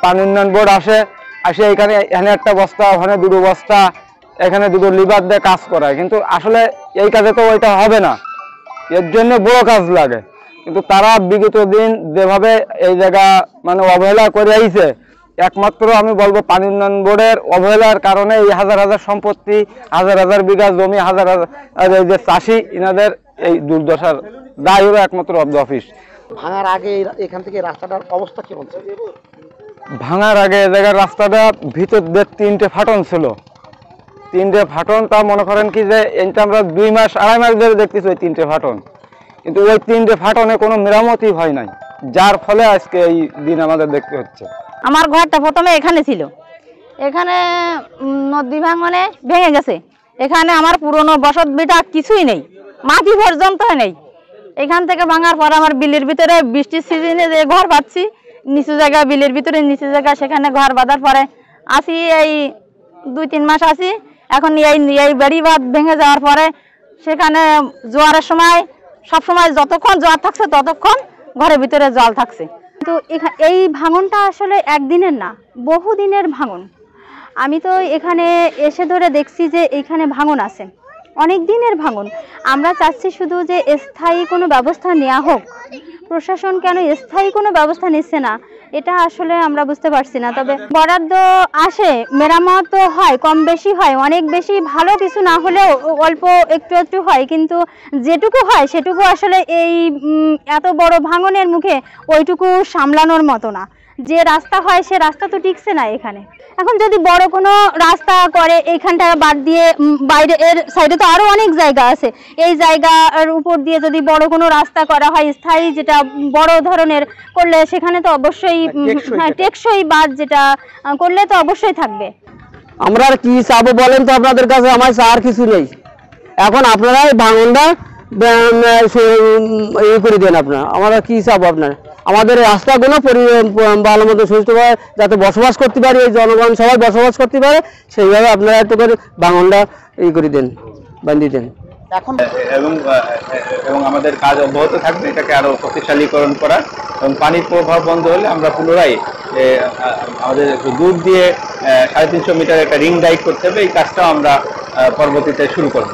পানি উন্নয়ন বোর্ড আসে এখানে একটা বস্তা, ওখানে দুটো বস্তা, এখানে দুটো লিভার দিয়ে কাজ করায়, কিন্তু আসলে এই কাজে তো ওইটা হবে না, এর জন্য বড় কাজ লাগে। কিন্তু তারা বিগত দিন যেভাবে এই জায়গা মানে অবহেলা করে আইছে, একমাত্র আমি বলবো পানি উন্নয়ন বোর্ডের অবহেলার কারণে এই হাজার হাজার সম্পত্তি, হাজার হাজার বিঘা জমি, হাজার হাজার এই যে চাষি, ইনাদের এই দুর্দশার দায় হলো একমাত্র অব্দ অফিস। ভাঙার আগে এখান থেকে রাস্তাটার অবস্থা কেমন ছিল? ভাঙার আগে এই জায়গার রাস্তাটা ভিতর দিয়ে 3টে ফাটন ছিল, 3টে ফাটন। তা মনে করেন কি যে এইটা আমরা 2 মাস 2.5 মাস ধরে দেখতেছি ওই 3টে ফাটন, কিন্তু ওই 3টে ফাটনে কোনো মেরামতি হয় নাই, যার ফলে আজকে এই দিন আমাদের দেখতে হচ্ছে। আমার ঘরটা প্রথমে এখানে ছিল, এখানে নদী ভাঙনে ভেঙে গেছে, এখানে আমার পুরনো বসত ভিটা কিছুই নেই, মাটি পর্যন্ত নেই। এখান থেকে ভাঙার পর আমার বিলের ভিতরে বৃষ্টির সিজনে যে ঘর পাচ্ছি, নিচু জায়গা, বিলের ভিতরে নিচু জায়গা, সেখানে ঘর বাঁধার পরে আসি এই 2-3 মাস আসি। এখন এই বাড়ি বাঁধ ভেঙে যাওয়ার পরে সেখানে জোয়ারের সময় সবসময় যতক্ষণ জোয়ার থাকছে ততক্ষণ ঘরের ভিতরে জল থাকছে। কিন্তু এই ভাঙনটা আসলে একদিনের না, বহুদিনের ভাঙন। আমি তো এখানে এসে ধরে দেখছি যে এইখানে ভাঙন আছে, অনেক দিনের ভাঙন। আমরা চাচ্ছি শুধু যে স্থায়ী কোনো ব্যবস্থা নেওয়া হোক। প্রশাসন কেন স্থায়ী কোনো ব্যবস্থা নিচ্ছে না, এটা আসলে আমরা বুঝতে পারছি না। তবে বরাদ্দ আসে, মেরামত হয়, কম বেশি হয়, অনেক বেশি ভালো কিছু না হলেও অল্প একটু একটু হয়, কিন্তু যেটুকু হয় সেটুকু আসলে এই এত বড় ভাঙনের মুখে ওইটুকু সামলানোর মতো না। যে রাস্তা হয় সে রাস্তা তো টিকছে না এখানে। এখন যদি বড় কোনো রাস্তা করে, এইখানটা বাদ দিয়ে বাইরে এর সাইডে তো আরো অনেক জায়গা আছে, এই জায়গার উপর দিয়ে যদি বড় কোনো রাস্তা করা হয় স্থায়ী, যেটা বড় ধরনের করলে সেখানে তো অবশ্যই টেকসই বাদ যেটা করলে তো অবশ্যই থাকবে। আমরা আর কি চাবো বলেন তো আপনাদের কাছে? আমার আর কিছু নেই। এখন আপনারা ভাঙনটা করে দেন, আপনারা আমরা কি চাবো? আপনারা আমাদের রাস্তাগুলো ভালো মতো সুস্থভাবে যাতে বসবাস করতে পারি, এই জনগণ সবাই বসবাস করতে পারে, সেইভাবে আপনারা একটু করে ভাঙনটা করে দেন, বান্ধিয়ে দেন। এবং আমাদের কাজ অব্যাহত থাকবে এটাকে আরো শক্তিশালীকরণ করার, এবং পানির প্রবাহ বন্ধ হলে আমরা পুনরায় আমাদের দূর দিয়ে 350 মিটার একটা রিং ডাইক করতে হবে, এই কাজটাও আমরা পরবর্তীতে শুরু করব।